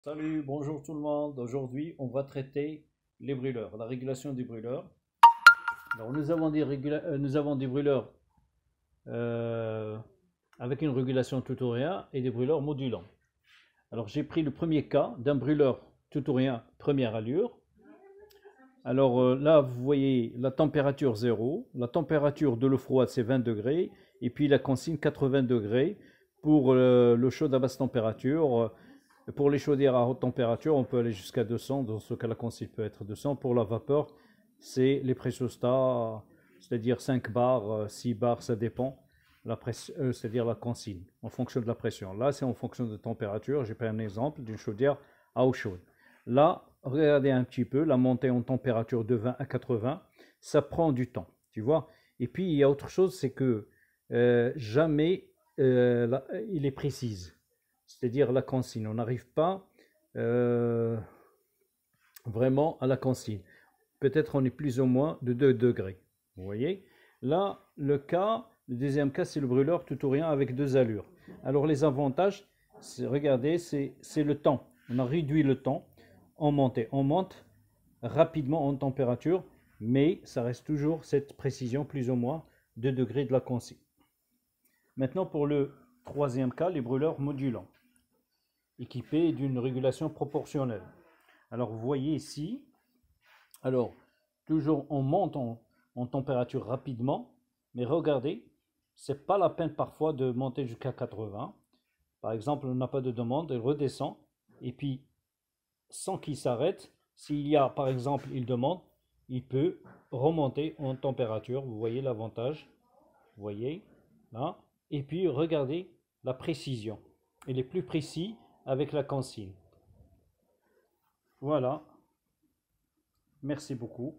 Salut, bonjour tout le monde. Aujourd'hui, on va traiter les brûleurs, la régulation des brûleurs. Alors, nous avons des brûleurs euh, avec une régulation tout ou rien et des brûleurs modulants. Alors, j'ai pris le premier cas d'un brûleur tout ou rien première allure. Alors là, vous voyez la température 0, la température de l'eau froide c'est 20 degrés, et puis la consigne 80 degrés pour l'eau chaude à basse température. Pour les chaudières à haute température, on peut aller jusqu'à 200. Dans ce cas, la consigne peut être 200. Pour la vapeur, c'est les pressostats, c'est-à-dire 5 bars, 6 bars, ça dépend. C'est-à-dire la consigne, en fonction de la pression. Là, c'est en fonction de température. J'ai pris un exemple d'une chaudière à eau chaude. Là, regardez un petit peu, la montée en température de 20 à 80, ça prend du temps, tu vois. Et puis, il y a autre chose, c'est que jamais il est précise, c'est-à-dire la consigne. On n'arrive pas euh, vraiment à la consigne. Peut-être on est plus ou moins de 2 degrés. Vous voyez. Là, le deuxième cas, c'est le brûleur tout ou rien avec 2 allures. Alors les avantages, regardez, c'est le temps. On a réduit le temps en montée. On monte rapidement en température, mais ça reste toujours cette précision, plus ou moins 2 degrés de la consigne. Maintenant, pour le troisième cas, les brûleurs modulants, équipés d'une régulation proportionnelle. Alors, vous voyez ici, alors, toujours on monte en température rapidement, mais regardez, c'est pas la peine parfois de monter jusqu'à 80. Par exemple, on n'a pas de demande, il redescend, et puis sans qu'il s'arrête, s'il y a par exemple une demande, il peut remonter en température. Vous voyez l'avantage, vous voyez là, et puis regardez la précision. Il est plus précis avec la consigne. Voilà, merci beaucoup.